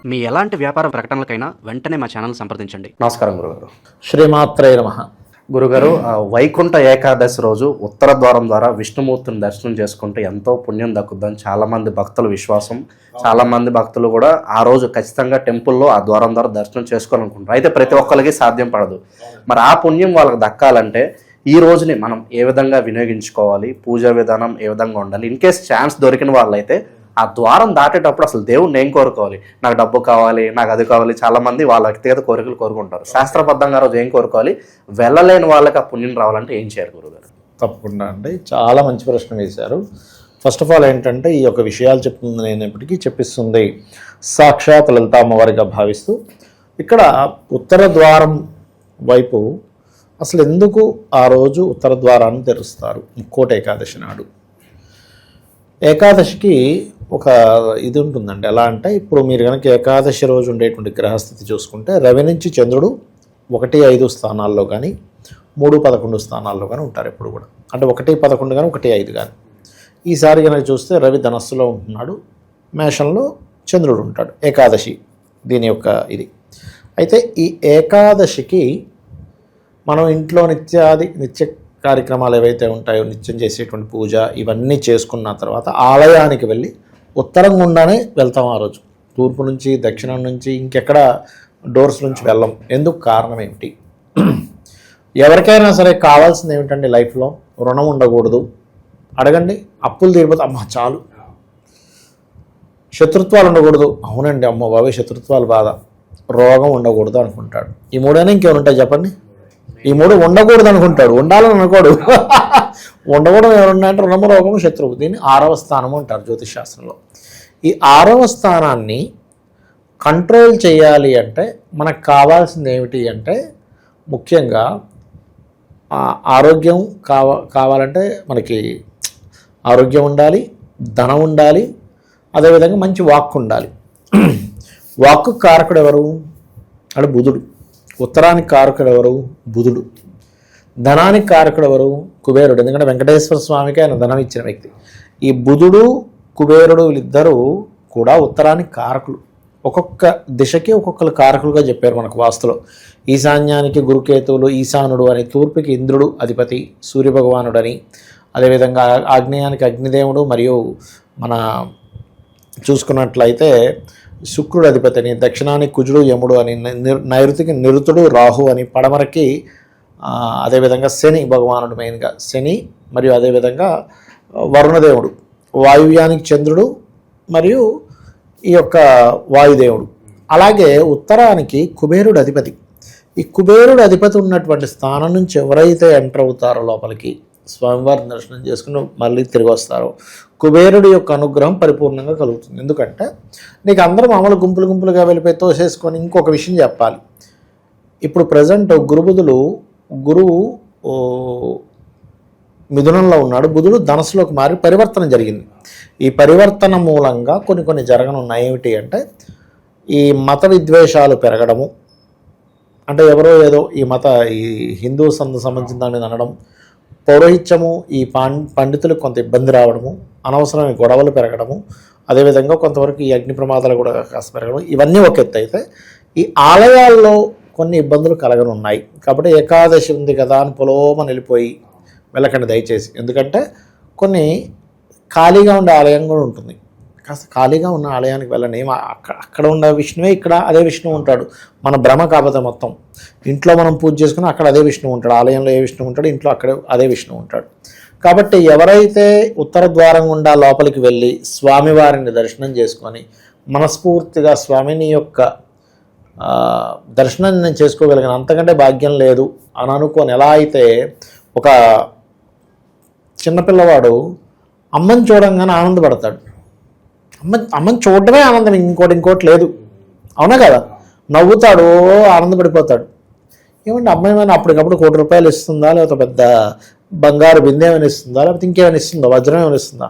మీ ఎలాంటి వ్యాపార ప్రకటనలకైనా వెంటనే మా ఛానల్ సంప్రదించండి. నమస్కారం గురుగారు. శ్రీమాత్రే నమః. గురుగారు, వైకుంఠ ఏకాదశి రోజు ఉత్తర ద్వారం ద్వారా విష్ణుమూర్తిని దర్శనం చేసుకుంటే ఎంతో పుణ్యం దక్కుద్దని చాలామంది భక్తుల విశ్వాసం. చాలామంది భక్తులు కూడా ఆ రోజు ఖచ్చితంగా టెంపుల్లో ఆ ద్వారం ద్వారా దర్శనం చేసుకోవాలనుకుంటారు. అయితే ప్రతి ఒక్కరికి సాధ్యం పడదు. మరి ఆ పుణ్యం వాళ్ళకి దక్కాలంటే ఈ రోజుని మనం ఏ విధంగా వినియోగించుకోవాలి, పూజా విధానం ఏ విధంగా ఉండాలి, ఇన్ కేస్ ఛాన్స్ దొరికిన వాళ్ళైతే ఆ ద్వారం దాటేటప్పుడు అసలు దేవుణ్ణి ఏం కోరుకోవాలి, నాకు డబ్బు కావాలి, నాకు అది కావాలి, చాలా మంది వాళ్ళ వ్యక్తిగత కోరికలు కోరుకుంటారు. శాస్త్రబద్ధంగా రోజు ఏం కోరుకోవాలి, వెళ్ళలేని వాళ్ళకి ఆ పుణ్యం రావాలంటే ఏం చేయాలి గురుగారు? తప్పకుండా అండి, చాలా మంచి ప్రశ్న వేశారు. ఫస్ట్ ఆఫ్ ఆల్ ఏంటంటే ఈ యొక్క విషయాలు చెప్తుంది నేనప్పటికీ చెప్పిస్తుంది సాక్షాత్ లలితామ్మవారిగా భావిస్తూ, ఇక్కడ ఉత్తర ద్వారం వైపు అసలు ఎందుకు ఆ రోజు ఉత్తర ద్వారాన్ని తెరుస్తారు? ముక్కోటి ఏకాదశి నాడు. ఏకాదశికి ఒక ఇది ఉంటుందండి. ఎలా అంటే ఇప్పుడు మీరు కనుక ఏకాదశి రోజు ఉండేటువంటి గ్రహస్థితి చూసుకుంటే రవి నుంచి చంద్రుడు 1-5 స్థానాల్లో కానీ 3-11 స్థానాల్లో కానీ ఉంటారు ఎప్పుడు కూడా. అంటే 1-11 కానీ 1-5 కానీ. ఈసారి కనుక చూస్తే రవి ధనస్సులో ఉంటున్నాడు, మేషంలో చంద్రుడు ఉంటాడు. ఏకాదశి దీని యొక్క ఇది. అయితే ఈ ఏకాదశికి మనం ఇంట్లో నిత్య కార్యక్రమాలు ఏవైతే ఉంటాయో, నిత్యం చేసేటువంటి పూజ ఇవన్నీ చేసుకున్న తర్వాత ఆలయానికి వెళ్ళి ఉత్తరం గుండానే వెళ్తాం ఆ రోజు. తూర్పు నుంచి, దక్షిణం నుంచి, ఇంకెక్కడ డోర్స్ నుంచి వెళ్ళం. ఎందుకు? కారణం ఏమిటి? ఎవరికైనా సరే కావాల్సింది ఏమిటండి లైఫ్లో? రుణం ఉండకూడదు. అడగండి, అప్పులు తీరిపోతే అమ్మ చాలు. శత్రుత్వాలు ఉండకూడదు. అవునండి, అమ్మ బాబాయ్ శత్రుత్వాలు బాధ. రోగం ఉండకూడదు అనుకుంటాడు. ఈ మూడైనా ఇంకేమైనా ఉంటాయి చెప్పండి? ఈ మూడు ఉండకూడదు అనుకుంటాడు, ఉండాలని అనుకోడు. ఉండకూడదు ఎవరున్నాయంటే రుణము, రోగము, శత్రువు. దీన్ని 6వ స్థానము అంటారు జ్యోతిష్ శాస్త్రంలో. ఈ 6వ స్థానాన్ని కంట్రోల్ చేయాలి అంటే మనకు కావాల్సింది ఏమిటి అంటే, ముఖ్యంగా ఆరోగ్యం కావాలంటే మనకి ఆరోగ్యం ఉండాలి, ధనం ఉండాలి, అదేవిధంగా మంచి వాక్కు ఉండాలి. వాక్కు కారకుడు ఎవరు అంటే బుధుడు. ఉత్తరానికి కారకుడు ఎవరు? బుధుడు. ధనానికి కారకుడు ఎవరు? కుబేరుడు. ఎందుకంటే వెంకటేశ్వర స్వామికి ఆయన ధనం ఇచ్చిన వ్యక్తి. ఈ బుధుడు కుబేరుడు వీళ్ళిద్దరూ కూడా ఉత్తరానికి కారకులు. ఒక్కొక్క దిశకి ఒక్కొక్కరు కారకులుగా చెప్పారు మనకు వాస్తులో. ఈశాన్యానికి గురుకేతువులు, ఈశానుడు అని, తూర్పుకి ఇంద్రుడు అధిపతి సూర్యభగవానుడని, అదేవిధంగా ఆగ్నేయానికి అగ్నిదేవుడు, మరియు మన చూసుకున్నట్లయితే శుక్రుడు అధిపతి అని, దక్షిణానికి కుజుడు యముడు అని, నైరుతికి నిరుతుడు రాహు అని, పడమరకి అదేవిధంగా శని భగవానుడు, మెయిన్గా శని, మరియు అదేవిధంగా వరుణదేవుడు, వాయువ్యానికి చంద్రుడు మరియు ఈ యొక్క వాయుదేవుడు. అలాగే ఉత్తరానికి కుబేరుడు అధిపతి. ఈ కుబేరుడు అధిపతి ఉన్నటువంటి స్థానం నుంచి ఎవరైతే ఎంటర్ అవుతారో లోపలికి, స్వామివారిని దర్శనం చేసుకుని మళ్ళీ తిరిగి వస్తారో, కుబేరుడి యొక్క అనుగ్రహం పరిపూర్ణంగా కలుగుతుంది. ఎందుకంటే నీకు అందరూ మామూలు గుంపులుగా వెళ్ళిపోయి తోసేసుకొని. ఇంకొక విషయం చెప్పాలి, ఇప్పుడు ప్రజెంట్ గురువు మిథునంలో ఉన్నాడు, బుధుడు ధనస్సులోకి మారి పరివర్తన జరిగింది. ఈ పరివర్తన మూలంగా కొన్ని జరగనున్నాయి. ఏమిటి అంటే ఈ మత విద్వేషాలు పెరగడము, అంటే ఎవరో ఏదో ఈ హిందూ సంబంధించిన దాని మీద అనడం, పౌరోహిత్యము, ఈ పండితులకు కొంత ఇబ్బంది రావడము, అనవసరమైన గొడవలు పెరగడము, అదేవిధంగా కొంతవరకు ఈ అగ్ని ప్రమాదాలు కూడా కాస్త పెరగడం, ఇవన్నీ ఒక ఎత్తు. అయితే ఈ ఆలయాల్లో కొన్ని ఇబ్బందులు కలగనున్నాయి. కాబట్టి ఏకాదశి ఉంది కదా అని పొలోమని వెళ్ళిపోయి వెళ్ళకండి దయచేసి. ఎందుకంటే కొన్ని ఖాళీగా ఉండే ఆలయం కూడా ఉంటుంది. కాస్త ఖాళీగా ఉన్న ఆలయానికి వెళ్ళండి. అక్కడ ఉన్న విష్ణువే ఇక్కడ అదే విష్ణువు ఉంటాడు. మన భ్రమ కాకపోతే మొత్తం. ఇంట్లో మనం పూజ చేసుకుని అక్కడ అదే విష్ణువు ఉంటాడు, ఆలయంలో ఏ విష్ణువు ఉంటాడు, ఇంట్లో అక్కడే అదే విష్ణువు ఉంటాడు. కాబట్టి ఎవరైతే ఉత్తర ద్వారం గుండా లోపలికి వెళ్ళి స్వామివారిని దర్శనం చేసుకొని మనస్ఫూర్తిగా స్వామిని యొక్క దర్శనం నేను చేసుకోగలిగిన అంతకంటే భాగ్యం లేదు అని అనుకొని, ఎలా అయితే ఒక చిన్నపిల్లవాడు అమ్మని చూడంగానే ఆనందపడతాడు. అమ్మని చూడటమే ఆనందం, ఇంకోటి లేదు. అవునా కదా? నవ్వుతాడు, ఆనందపడిపోతాడు. ఏమంటే అమ్మాయి ఏమైనా అప్పటికప్పుడు ₹1,00,00,000 ఇస్తుందా, లేకపోతే పెద్ద బంగారు బిందె ఏమైనా ఇస్తుందా, లేకపోతే ఇంకేమైనా ఇస్తుందా, వజ్రం ఏమైనా ఇస్తుందా?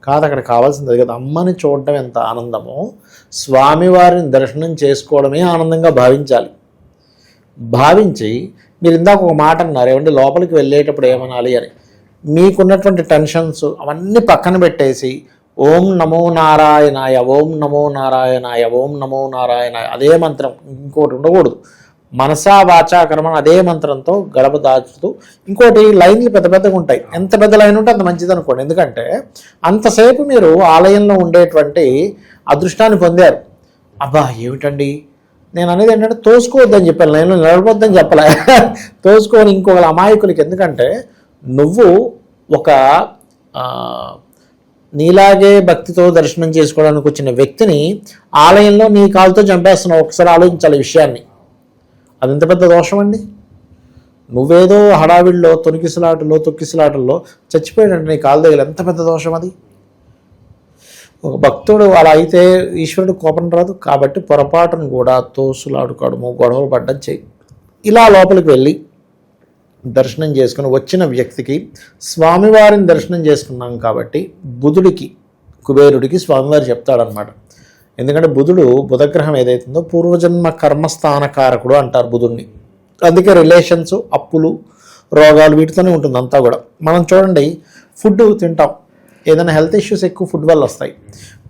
కాదు, అక్కడ కావాల్సింది కదా. అమ్మని చూడటం ఎంత ఆనందమో స్వామివారిని దర్శనం చేసుకోవడమే ఆనందంగా భావించి మీరు ఇందాక ఒక మాట అన్నారు, ఏమంటే లోపలికి వెళ్ళేటప్పుడు ఏమనాలి అని. మీకున్నటువంటి టెన్షన్స్ అవన్నీ పక్కన పెట్టేసి ఓం నమో నారాయణాయ, ఓం నమో నారాయణాయ, ఓం నమో నారాయణాయ, అదే మంత్రం, ఇంకోటి ఉండకూడదు. మనసా వాచా కర్మణ అదే మంత్రంతో గడప దాచుతూ, ఇంకోటి లైన్లు పెద్ద పెద్దగా ఉంటాయి, ఎంత పెద్ద లైన్ ఉంటే అంత మంచిది అనుకోండి. ఎందుకంటే అంతసేపు మీరు ఆలయంలో ఉండేటువంటి అదృష్టాన్ని పొందారు. అబ్బా ఏమిటండి నేను అనేది ఏంటంటే తోసుకోవద్దని చెప్పాను, లైన్లో నిలబడొద్దని చెప్పలే, తోసుకొని ఇంకొక అమాయకులకి. ఎందుకంటే నువ్వు ఒక నీలాగే భక్తితో దర్శనం చేసుకోవడానికి వచ్చిన వ్యక్తిని ఆలయంలో నీ కాలుతో చంపేస్తున్నావు. ఒకసారి ఆలోచించాలి ఈ విషయాన్ని. అది ఎంత పెద్ద దోషం అండి. నువ్వేదో హడావిడిలో తొక్కిసలాటల్లో చచ్చిపోయాడంటే నీ కాలు దగ్గర, ఎంత పెద్ద దోషం అది. ఒక భక్తుడు అలా అయితే ఈశ్వరుడు కోపం రాదు. కాబట్టి పొరపాటును కూడా తోసులాడుకోవడము, గొడవలు పడ్డం చేయి. ఇలా లోపలికి వెళ్ళి దర్శనం చేసుకుని వచ్చిన వ్యక్తికి స్వామివారిని దర్శనం చేసుకున్నాం కాబట్టి బుధుడికి, కుబేరుడికి స్వామివారు చెప్తాడనమాట. ఎందుకంటే బుధగ్రహం ఏదైతుందో పూర్వజన్మ కర్మస్థానకారకుడు అంటారు బుధుడిని. అందుకే రిలేషన్స్, అప్పులు, రోగాలు వీటితోనే ఉంటుంది అంతా కూడా. మనం చూడండి, ఫుడ్ తింటాం, ఏదైనా హెల్త్ ఇష్యూస్ ఎక్కువ ఫుడ్ వల్ల వస్తాయి.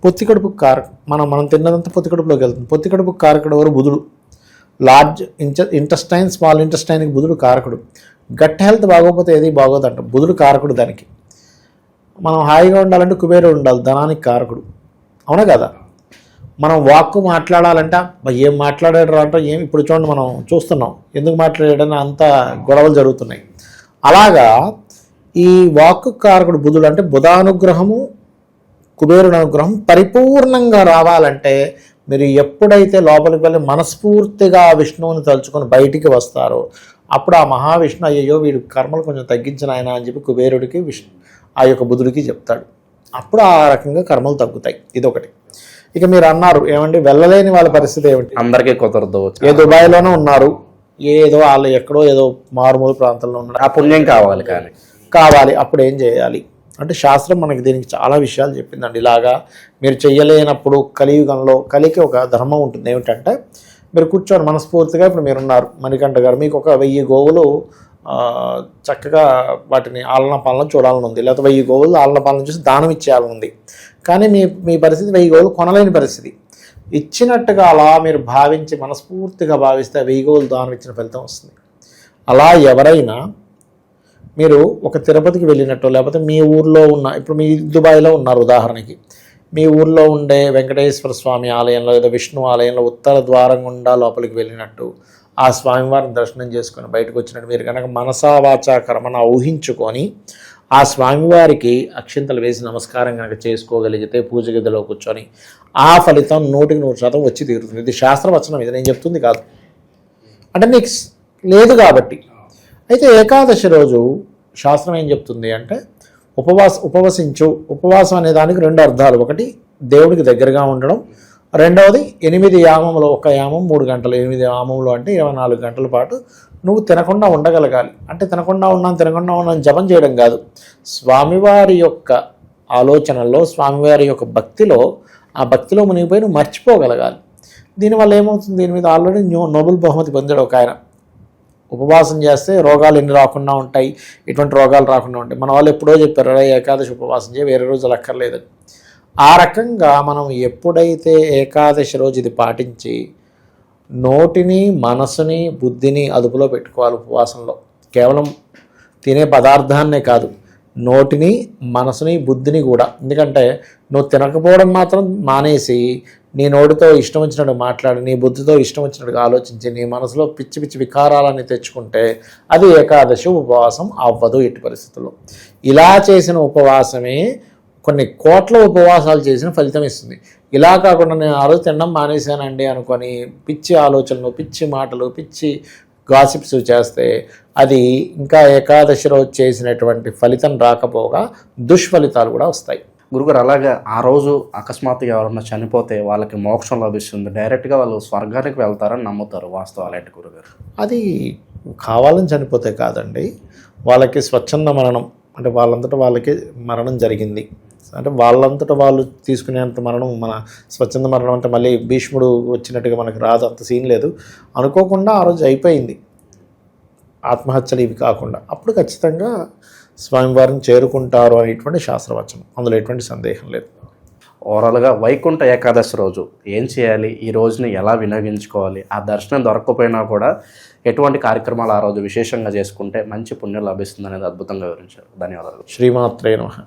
పొత్తి కడుపుకు కారకుడు, మనం తిన్నదంతా పొత్తి కడుపులోకి వెళ్తుంది. పొత్తి కడుపుకు కారకుడు ఎవరు? బుధుడు. లార్జ్ ఇంటెస్టైన్, స్మాల్ ఇంటెస్టైన్కి బుధుడు కారకుడు. గట్ హెల్త్ బాగోకపోతే ఏది బాగోదంట, బుధుడు కారకుడు దానికి. మనం హాయిగా ఉండాలంటే కుబేరుడు ఉండాలి, ధనానికి కారకుడు. అవునా కదా? మనం వాక్కు మాట్లాడాలంటే ఏం మాట్లాడాడు అంటే ఏం, ఇప్పుడు చూడండి మనం చూస్తున్నాం ఎందుకు మాట్లాడాడని అంత గొడవలు జరుగుతున్నాయి. అలాగా ఈ వాక్కు కారకుడు బుధుడు. అంటే బుధానుగ్రహము, కుబేరుడు అనుగ్రహం పరిపూర్ణంగా రావాలంటే మీరు ఎప్పుడైతే లోపలికి వెళ్ళి మనస్ఫూర్తిగా విష్ణువుని తలుచుకొని బయటికి వస్తారో అప్పుడు ఆ మహావిష్ణు అయ్యో వీడు కర్మలు కొంచెం తగ్గించిన ఆయన అని చెప్పి కుబేరుడికి ఆ యొక్క బుధుడికి చెప్తాడు. అప్పుడు ఆ రకంగా కర్మలు తగ్గుతాయి. ఇదొకటి. ఇక మీరు అన్నారు ఏమండి వెళ్ళలేని వాళ్ళ పరిస్థితి ఏమిటి? అందరికీ కుదరదు. ఏ దుబాయ్లోనే ఉన్నారు, ఏదో వాళ్ళు ఎక్కడో ఏదో మారుమూల ప్రాంతంలో ఉన్నారు, ఆ పుణ్యం కావాలి. అప్పుడు ఏం చేయాలి అంటే శాస్త్రం మనకి దీనికి చాలా విషయాలు చెప్పిందండి. ఇలాగా మీరు చెయ్యలేనప్పుడు కలియుగంలో కలికి ఒక ధర్మం ఉంటుంది. ఏమిటంటే మీరు కూర్చొని మనస్ఫూర్తిగా, ఇప్పుడు మీరున్నారు మణికంఠ గారు, మీకు ఒక 1000 గోవులు చక్కగా వాటిని ఆలన పాలన చూడాలని ఉంది, లేకపోతే 1000 గోవులు ఆలన పాలన చూసి దానం ఇచ్చేయాలని ఉంది. కానీ మీ పరిస్థితి 1000 గోవులు కొనలేని పరిస్థితి. ఇచ్చినట్టుగా అలా మీరు భావించి మనస్ఫూర్తిగా భావిస్తే 1000 గోవులు దానం ఇచ్చిన ఫలితం వస్తుంది. అలా ఎవరైనా మీరు ఒక తిరుపతికి వెళ్ళినట్టు, లేకపోతే మీ ఊర్లో ఉన్న, ఇప్పుడు మీ దుబాయ్లో ఉన్నారు ఉదాహరణకి, మీ ఊర్లో ఉండే వెంకటేశ్వర స్వామి ఆలయంలో లేదా విష్ణు ఆలయంలో ఉత్తర ద్వారం గుండా లోపలికి వెళ్ళినట్టు ఆ స్వామివారిని దర్శనం చేసుకొని బయటకు వచ్చినట్టు మీరు కనుక మనసా వాచా కర్మన ఊహించుకొని ఆ స్వామివారికి అక్షింతలు వేసి నమస్కారం కనుక చేసుకోగలిగితే పూజ గదిలో కూర్చొని ఆ ఫలితం 100% వచ్చి తీరుతుంది. ఇది శాస్త్రవచనం, ఇది నేను చెప్తుంది కాదు. అంటే నీకు లేదు కాబట్టి. అయితే ఏకాదశి రోజు శాస్త్రం ఏం చెప్తుంది అంటే ఉపవసించు. ఉపవాసం అనే దానికి 2 అర్థాలు. ఒకటి దేవుడికి దగ్గరగా ఉండడం, రెండవది 8 యామములు, ఒక యామం 3 గంటలు, 8 యామములు అంటే 24 గంటల పాటు నువ్వు తినకుండా ఉండగలగాలి. అంటే తినకుండా ఉన్నాను జపం చేయడం కాదు, స్వామివారి యొక్క ఆలోచనల్లో, స్వామివారి యొక్క భక్తిలో, ఆ భక్తిలో మునిగిపోయి నువ్వు మర్చిపోగలగాలి. దీనివల్ల ఏమవుతుంది, దీని మీద ఆల్రెడీ నోబెల్ బహుమతి పొందాడు ఒక ఆయన. ఉపవాసం చేస్తే రోగాలు ఎన్ని రాకుండా ఉంటాయి, ఇటువంటి రోగాలు రాకుండా ఉంటాయి. మన వాళ్ళు ఎప్పుడో చెప్పారు ఏకాదశి ఉపవాసం చేయ, వేరే రోజులు అక్కర్లేదని. ఆ రకంగా మనం ఎప్పుడైతే ఏకాదశి రోజు ఇది పాటించి నోటిని, మనసుని, బుద్ధిని అదుపులో పెట్టుకోవాలి. ఉపవాసంలో కేవలం తినే పదార్థాన్నే కాదు, నోటిని, మనసుని, బుద్ధిని కూడా. ఎందుకంటే నువ్వు తినకపోవడం మాత్రం మానేసి నీ నోటితో ఇష్టం వచ్చినట్టు మాట్లాడి, నీ బుద్ధితో ఇష్టం వచ్చినట్టుగా ఆలోచించి, నీ మనసులో పిచ్చి పిచ్చి వికారాలని తెచ్చుకుంటే అది ఏకాదశి ఉపవాసం అవ్వదు ఎట్టి పరిస్థితుల్లో. ఇలా చేసిన ఉపవాసమే కొన్ని కోట్ల ఉపవాసాలు చేసిన ఫలితం ఇస్తుంది. ఇలా కాకుండా నేను ఆ రోజు తినడం మానేశానండి అనుకొని పిచ్చి ఆలోచనలు, పిచ్చి మాటలు, పిచ్చి గాసిప్స్ చేస్తే అది ఇంకా ఏకాదశి రోజు చేసినటువంటి ఫలితం రాకపోగా దుష్ఫలితాలు కూడా వస్తాయి. గురుగారు, అలాగే ఆ రోజు అకస్మాత్తుగా ఎవరన్నా చనిపోతే వాళ్ళకి మోక్షం లభిస్తుంది, డైరెక్ట్గా వాళ్ళు స్వర్గానికి వెళ్తారని నమ్ముతారు, వాస్తవాలు ఏంటి గురుగారు? అది కావాలని చనిపోతే కాదండి, వాళ్ళకి స్వచ్ఛంద మరణం, అంటే వాళ్ళంతటా వాళ్ళకి మరణం జరిగింది. అంటే వాళ్ళంతటా వాళ్ళు తీసుకునేంత మరణం, మన స్వచ్ఛంద మరణం అంటే మళ్ళీ భీష్ముడు వచ్చినట్టుగా మనకు రాదు, అంత సీన్ లేదు. అనుకోకుండా ఆ రోజు అయిపోయింది, ఆత్మహత్యలు ఇవి కాకుండా, అప్పుడు ఖచ్చితంగా స్వామివారిని చేరుకుంటారు అనేటువంటి శాస్త్రవచనం, అందులో ఎటువంటి సందేహం లేదు. ఓవరాల్గా వైకుంఠ ఏకాదశి రోజు ఏం చేయాలి, ఈ రోజుని ఎలా వినియోగించుకోవాలి, ఆ దర్శనం దొరకకపోయినా కూడా ఎటువంటి కార్యక్రమాలు ఆ రోజు విశేషంగా చేసుకుంటే మంచి పుణ్యం లభిస్తుంది అనేది అద్భుతంగా వివరించారు. ధన్యవాదాలు. శ్రీమాత్రే నమః.